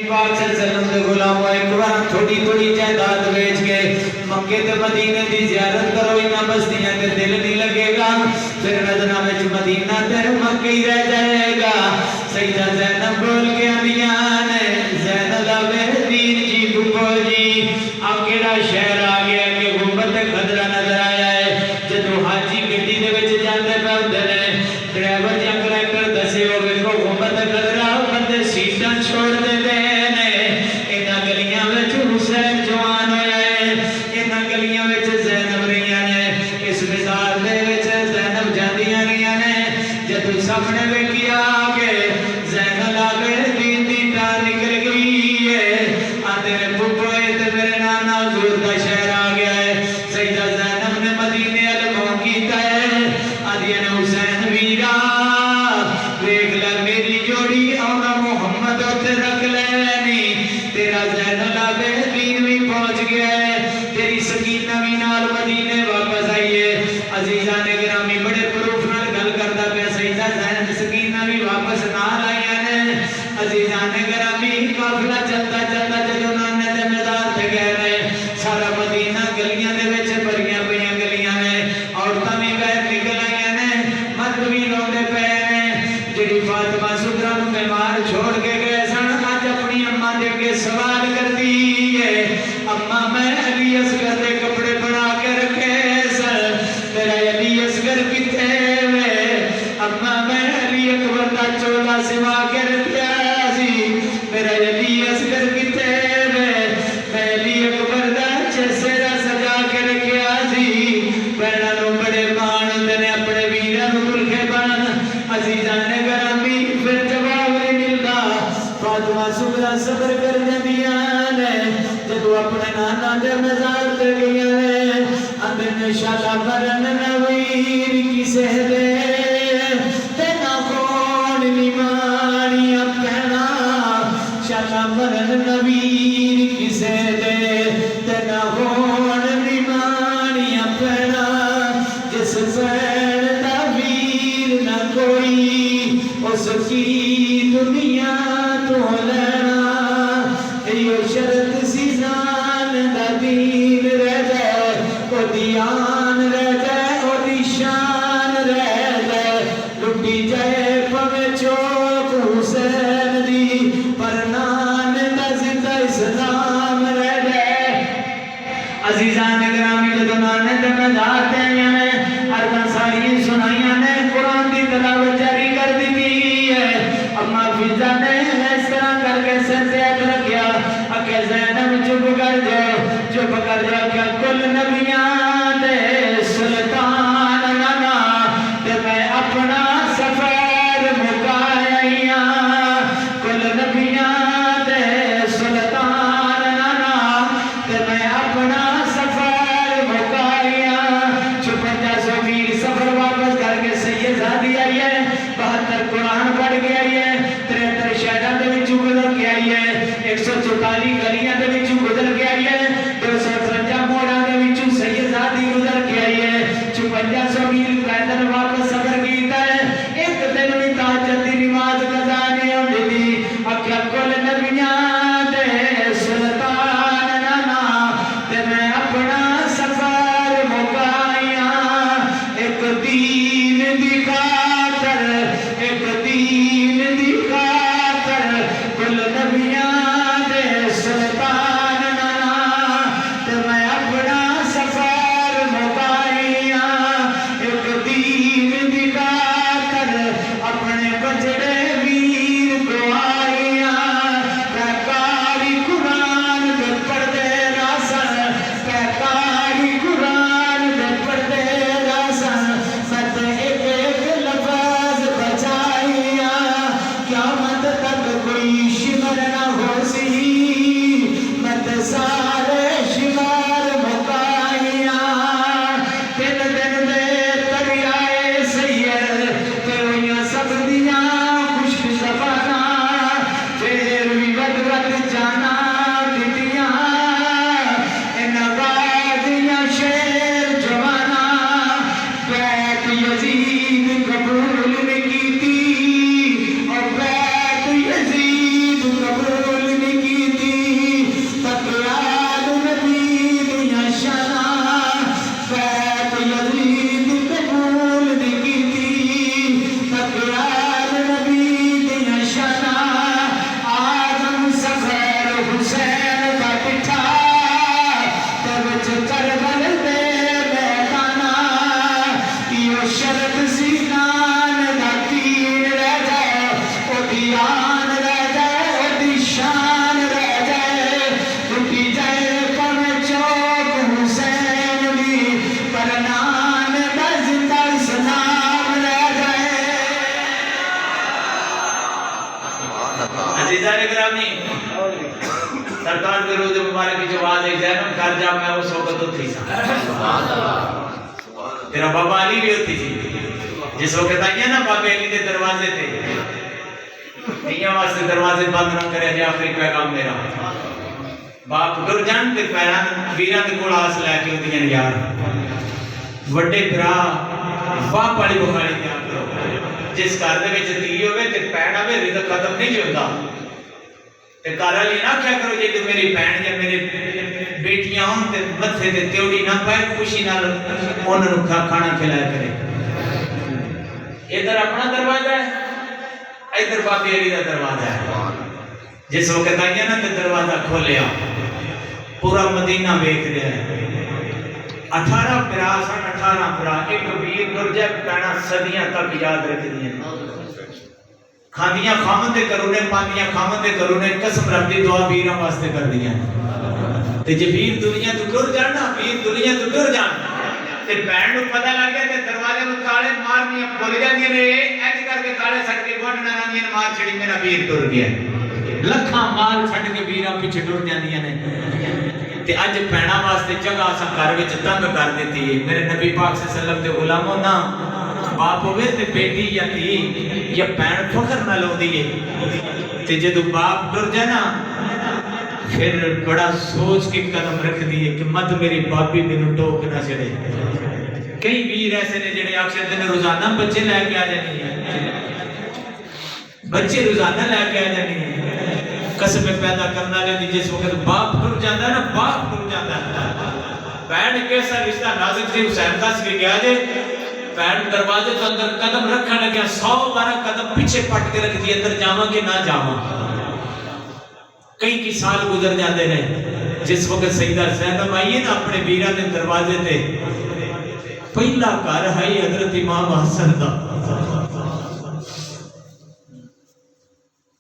پاک صلی اللہ علیہ وسلم دے غلاموں ایک بار تھوڑی تھوڑی جائیداد بیچ کے مکے تے مدینے دی زیارت کرو انہاں بستیاں تے دل نہیں لگے گا پھر نظراں وچ مدینہ تے مکہ ہی رہ جائے گا سیدہ زینب بول کے آندیاں نے زین العابدین جی پھپھو جی اب کیڑا شہر آ گیا کہ غربت خطرہ نظر آیا ہے جدوں حاجی گڈی دے وچ جاندے پے ہوندے نے ڈرائیور یا کریکٹر دسے ہوئے کو غربت خطرہ بندے سیٹاں چھوڑ دے نے انہاں گلیاں وچ حسین جوان ہویا ہے انہاں گلیاں وچ زینب رہیاں نے اس مثال دے وچ زینب جاندیاں رہیاں نے جدوں سامنے ویکھیا کہ زین العابدین دی ٹار نکل گئی ہے آندے نے پھپھو تے میرے نانا حضور دا شہر آ گیا ہے سیدہ زینب نے مدینے ال منہ کیتا ہے آندیاں نے حسین ویرا دیکھ لے میری جوڑی اور محمد اتنے رکھ لینی تیرا زین العابدین بھی پہنچ گیا ہے تیری سکینہ بھی نال مدینے واپس آئیے عزیزان گرامی بڑے پروف نال گل کردا پیا سیدہ زین سکینہ بھی واپس نال آئیاں نے عزیزان گرامی قافلہ چلتا چلتا جدوں نانے دے میدان تے گئے نے سارا مدینہ گلیاں دے وچ بھریاں پیاں گلیاں نے عورتاں بھی باہر نکل آئیاں نے مرد بھی روندے پے نے جڑی فاطمہ سغرا نوں بیمار چھوڑ کے گئے سن اج اپنی اماں دے اگے سوال کرتی ہے اماں میں علی اصغر دے کپڑے بنا کے رکھے سن میرا علی اصغر کتے وے اماں میں علی اکبر دا چولا سوا کے رکھیا سی میرا علی اصغر کتے وے میں علی اکبر دا چہرہ سجا کے رکھیا سی بہناں نوں بڑے مان ہوندے نے اپنے ویراں نوں دلہے بن عزیزان گرامی پھر جواب نہیں ملتا فاطمہ سغرا صبر کر جاندیاں نے جدوں اپنے نانا دے مزار تے گئیاں نے اندر نے شالا مرن نویر کسے دے تے نہ کون نیمانیاں پہنا شالا مرن نویر کسے دے تے نہ کون نیمانیاں پہنا جس پہن دا ویر نہ کوئی اس کی دنیا تو لینا ایو شرط سی زان دا دین رہ جائے او دیان رہ جائے او دی شان رہ جائے لٹی جائے پوے چوک حسین دی پر نان دا زندہ اسلام رہ جائے عزیزان گرامی جدوں نانے دے مزار تے آئیاں نے عرضاں ساری سنائیاں نے قرآن دی تلاوت جاری کر دی ہے اما فضا نے اس طرح کر کے سر سے ہاتھ رکھیا کہ زینب چپ کر جاؤ کہ کل نبیاں دے سلطان نانا تے میں اپنا سفر مکایا کل نبیاں دے سلطان نانا تے میں اپنا سفر مکایا 56 میل سفر واپس کر کے سید زادی آئی ہے 72 قرآن پڑھ کے آئی ہے 73 شہروں دے وچوں گزر کے آئی ہے 144 گلیاں دے وچوں گزر کے آئی ہے 253 موڑاں دے وچوں سید زادی گزر کے آئی ہے 55 میل پیدل واپس سفر کیتا ہے ایک دن بھی تہجد دی نماز قضا نہیں ہوندی تھی آکھیا کل نبیاں دے سلطان نانا تے میں اپنا سفر مکایا ایک دین دی خاطر ایک دین دی خاطر کل نبیاں دے سلطان نشان رہ جائے ٹوٹی جائے پر چوک حسین دی پر نام بس ترس نام رہ جائے عزیزان گرامی سرکار کے روز مبارک کی جو آواز ایک زینب کر جا میں اس وقت ہوتی سا تیرا بابا علی بھی ہوتی تھی جس وقت آئیے نا بابے علی دے دروازے تھے دیاں واسطے دروازے بند نہ کرے جے آخری پیغام میرا باپ گر جان تے پیران ویران دے کول آس لے کے ہوندیاں یار وڈے برا باپ والی بخاری تیار کرو جس گھر دے وچ دھی ہوے تے بہن آوے رزق ختم نہیں جوندا تے گھر والی نہ کیا کرو جے میری بہن یا میرے بیٹیاں ہون تے متھے تے تیوڑی نہ پائے خوشی نال انہاں نوں کھانا کھلایا کرے ادھر اپنا دروازہ ہے ادھر بابی علی کا دروازہ ہے جس وقت آئیے نا تے دروازہ کھولیا پورا مدینہ ویکھ رہا ہے 18 برا سن 18 برا ایک ویر درجہ پینا صدیاں تک یاد رکھ دیے کھاندیاں خامن دے کرونے پاندیاں خامن دے کرونے قسم رب دی دعا ویراں واسطے کر دیاں تے جے ویر دنیا تو ٹر جانا ویر دنیا تو ٹر جانا تے بہن نوں پتہ لگ گیا تے دروازے نوں تالے مارنیاں بھول جاندیاں نے اج کر کے تالے سٹ کے گوڈ ناندیاں مار چھڑی میرا ویر ٹر گیا لکھاں مال چھڈ کے ویراں پیچھے ٹر جاندیاں نے تے اج بہناں واسطے جگہ اساں گھر وچ تنگ کر دتی ہے میرے نبی پاک صلی اللہ علیہ وسلم دے غلاموں نا باپ ہوئے تے بیٹی یا دھی یا بہن فخر نہ لو دیئے تے جدو باپ ٹر جائے نا پھر بڑا سوچ کے قدم رکھ دیئے کہ مت میری باپی مینوں ٹوک نہ چڑے کئی ویر ایسے نے جڑے اکثر دن روزانہ بچے لے کے آ جانی ہیں بچے روزانہ لے کے آ جانی ہیں قسم پیدا کرنا لے جس وقت باپ ٹر جاتا ہے نا باپ ٹر جاتا ہے بہن کیسا رشتہ نازک سے حسین دس کے گیا جے بہن دروازے تو اندر قدم رکھنے لگیا 100 بارہ قدم پیچھے پٹ کے رکھ دی اندر جاواں کہ نہ جاواں کئی سال گزر جاتے ہیں جس وقت سیدہ زینب آئی ہے نا اپنے ویراں دے دروازے تے پہلا گھر ہے حضرت امام حسن دا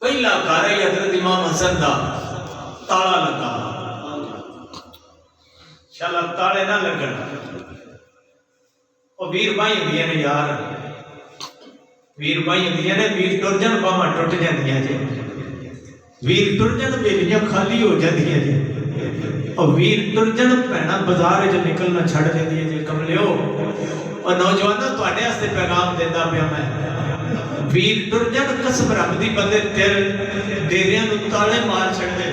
پہلا گھر ہے حضرت امام حسن دا تالا لگا انشاءاللہ تالے نہ لگن اور ویر بھائی ہوندیاں نے یار ویر بھائی ہوندیاں نے ویر ٹر جان باواں ٹوٹ جاندیاں جی ویر ٹر جان بیلیاں خالی ہو جاندیاں جی اور ویر ٹر جان بہناں بازار وچ نکلنا چھڈ دیندیاں جی کملیو اور نوجوانوں تواڈے واسطے پیغام دیندا پیا میں ویر ٹر جان قسم رب دی بندے تیرے ڈیریاں نوں تالے مار چھڈدے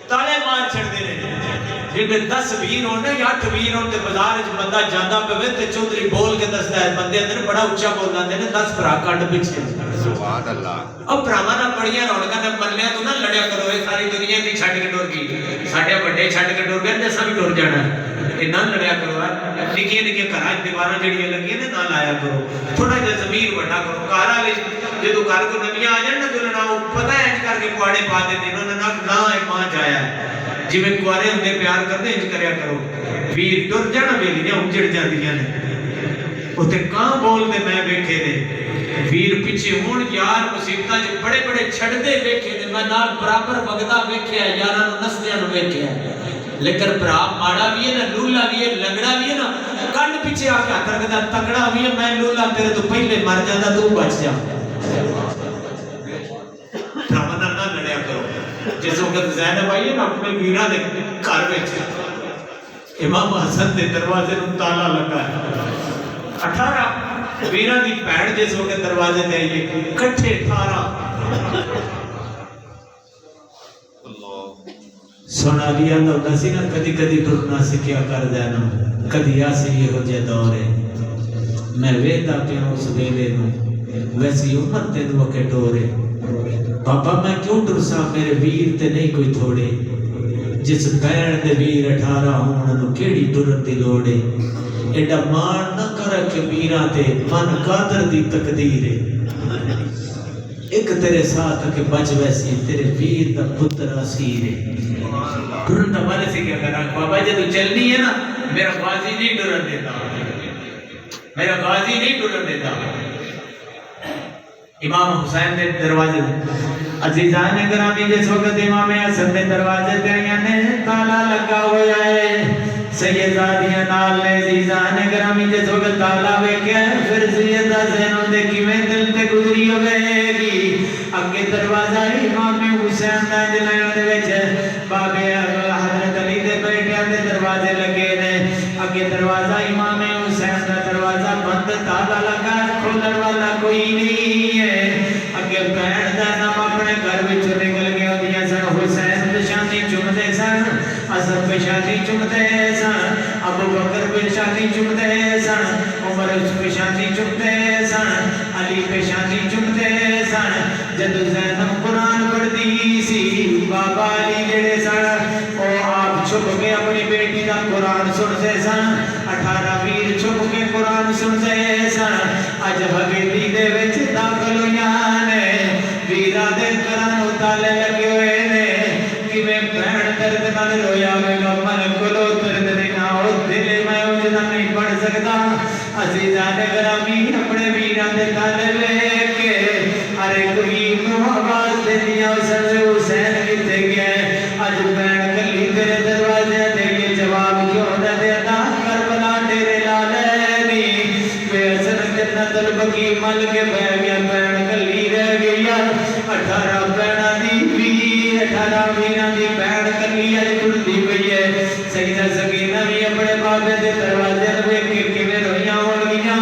تالے مار چھڈدے نے جے 10 ویر ہونے یا 8 ویر ہون تے بازار وچ بندہ جاندا پے تے چودھری بول کے دسدا ہے بندے اندر بڑا اونچا بولدے نے 10 بھرا کڈ پیچھے سبحان اللہ او بھراواں نال بڑیاں رونقاں تے مرلیاں تو نہ لڑیا کرو اے ساری دنیا دی چھڈ کے ٹر گئی ساڈے بڑے چھڈ کے ٹر گئے تے اساں بھی ٹر جانا اے نہ لڑیا کرو نکیاں نکیاں گھراں وچ دیواراں جڑیاں لگیاں نے نہ لایا کرو تھوڑا جہا ضمیر وڈا کرو گھر والے جدوں گھر کو نبیاں آ جان نا دلنا او پتہ ہے انج کر کے پواڑے پا دیندے انہاں نے نہ اے ماں جایا جی میں کوارے ہوندے پیار کردے انج کریا کرو ویر ٹر جانا بیلیاں اجڑ جاندیاں نے اوتے کاں بول دے میں ویکھے نے ویر پیچھے ہون یار مصیبتاں جو بڑے بڑے چھڑدے ویکھے نے میں نال برابر وگدا ویکھیا یاراں نوں نسدیاں نوں ویکھیا لیکن بھرا ماڑا بھی ہے نا لولا بھی ہے لنگڑا بھی ہے نا کنڈ پیچھے آ کے ہاتھ رکھدا تکڑا بھی ہے میں لولا تیرے تو پہلے مر جاندا تو بچ جا بھراواں نہ لڑیا کرو جس وقت زینب آئی ہے نا اپنے ویراں دے گھر وچ امام حسن دے دروازے نوں تالا لگا ہے 18 ویراں دی بہن جس وقت دروازے تے آئی ہے کٹھے 18 سونا لیا تو نسی نا کدی کدی ٹرنا سکھیا کر دینا کدی آسی یہ ہو جائے دورے میں ویدہ پیا اس ویلے نوں ویسی عمر تے دو کے ٹورے پاپا میں کیوں ڈرسا میرے ویر تے نہیں کوئی تھوڑے جس بہن دے ویر 18 ہون نو کیڑی ٹرن دی لوڑے ایڈا مان نہ کر کے ویراں تے من قادر دی تقدیر ایک تیرے ساتھ کے بچ ویسی تیرے ویر دا پتر اسیر ٹرن دا مانے سے کیا کرا بابا جے تو چلنی ہے نا میرا غازی نہیں ٹرن دیتا میرا غازی نہیں ٹرن دیتا امام حسین دے دروازے عزیزان گرامی جس وقت امام حسن دے دروازے تے آئیاں نے تالا لگا ہویا ہے سیدہ دیاں نال نے عزیزان گرامی جس وقت تالا ویکھیا ہے پھر سیدہ زینب دے کیویں دل تے گزری ہوے گی اگے دروازہ امام حسین دا جنہاں دے وچ بابے حضرت علی دے بیٹیاں دے دروازے لگے نے اگے دروازہ امام حسین دا دروازہ بند تالا لگا کھولن والا کوئی نہیں ہے اگے بہن دا نام اپنے گھر وچوں نکل گیا ہوندیاں سن حسین پیشانی چومدے سن حسن پیشانی چومدے سن ابو بکر پیشانی چومدے سن عمر پیشانی چومدے سن علی پیشانی چومدے سن جد زینب قرآن پڑھدی سی بابا علی جڑے سن او آپ چھپ کے اپنی بیٹی دا قرآن سنتے سن 18 ویر چھپ کے قرآن سنتے سن اج حویلی دے وچ داخل ہویاں نے ویرا دے قرآن تالے لگے ہوئے نے کیویں بہن درد نال رویا ہوئے من کولو درد نہیں آؤ دل میں اجدا نہیں پڑھ سکتا عزیزان گرامی اپنے ویرا دے تالے ویکھ کے ہر ایک ویر نوں آواز دیندیاں سن حسین کتے گئے اج بہن کلی تیرے دروازے تے یہ جواب کیوں نہ دیتا کربلا تیرے لالے نی بے اثر جنت البقیع مل کے بہ گیا بہن کلی رہ گئی 18 بہناں دی ویر 18 ویراں دی بہن کلی اج ٹردی پئی ہے سیدہ سکینہ بھی اپنے بابے دے دروازے ویکھ کے کیویں رویاں ہون گیاں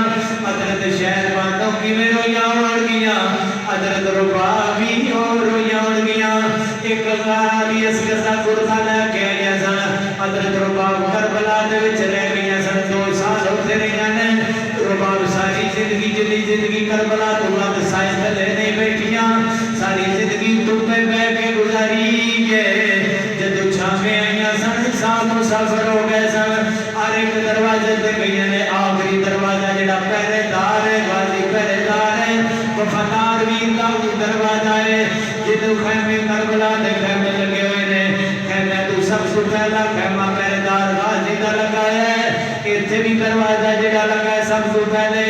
حضرت شہربانوں کیویں رویاں ہون گیاں حضرت رباب بھی رویاں ہون گیاں ایک غاری اس قصہ کرتا لے کے آئیاں سن حضرت رباب کربلا دے وچ رہ گئیاں سن 2 سال ہوتے رہیاں نے رباب ساری زندگی جلی زندگی کربلا تو اب سائے تلے نہیں بیٹھیاں ساری زندگی دھوپے بہ کے گزاری ہے جدو چھاویں آئیاں سن سال مسافر ہو گئے سن ہر ایک دروازے تے گئیاں نے آخری دروازہ جڑا پہرے دار ہے غازی پہرے دار ہے وفادار ویر دا دروازہ ہے جدو خیمے کربلا دے خیمے لگے ہوئے نے خیمے تو سب سے پہلا خیمہ پہرے دار غازی دا لگا ہے ایتھے بھی دروازہ جڑا لگا ہے سب سے پہلے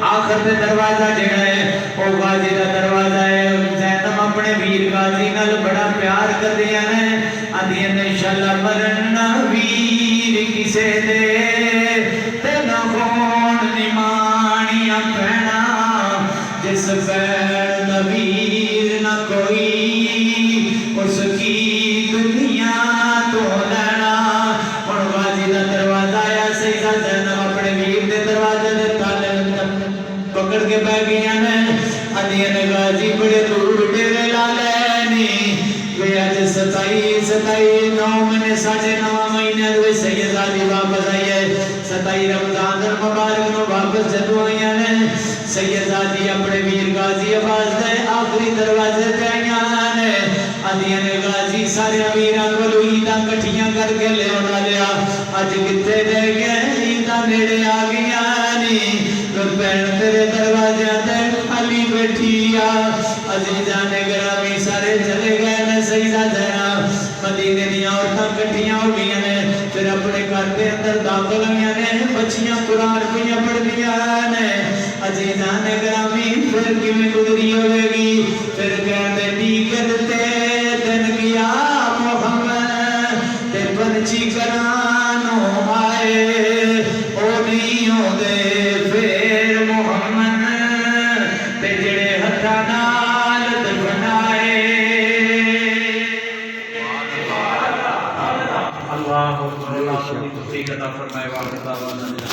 آخر دے دروازہ جڑا ہے او غازی دا دروازہ ہے زینب اپنے ویر غازی نال بڑا پیار کردیاں نے آندیاں نے انشاءاللہ مرنا ویر کسے دے تے نہ خون نمانیاں پہنا جس بین دا ویر نہ کوئی اس کی دنیا تو لینا اور غازی دا دروازہ آیا سیدہ زینب اپنے ویر دے دروازے دے تالے پکڑ کے بہ گئیاں نے آندیاں نے غازی بڑے دور ڈیرے لا لینی وے اج 27 9 مہینے 9.5 مہینے ہوئے سیدہ دی واپس آئی ہے 27 رمضان المبارک نو واپس جدو آئیاں نے سیدہ دی اپنے ویر غازی عباس دے آخری دروازے پہ آئیاں نے آندیاں نے غازی سارے ویراں کولوں عیداں کٹھیاں کر کے لے آ لیا اج کتے دے گئے عیداں نیڑے آ گئیاں نی بہن تیرے دروازے تے خالی بیٹھی آ عزیزان گرامی سارے چلے گئے نے سیدہ زینب مدینے دیاں عورتاں کٹھیاں ہو گئیاں نے پھر اپنے گھر دے اندر داخل ہوئیاں نے بچیاں قرآن پڑھیاں پڑھدیاں نے عزیزان گرامی پھر کیویں گزری ہوے گی پھر کہندے ٹھیکتے دن گیا محمد تے پرچی کرانو آئے او نہیں ہوندے پھر محمد تے جڑے ہتھاں نال دفنائے اللہ توفیق عطا فرمائے واقعہ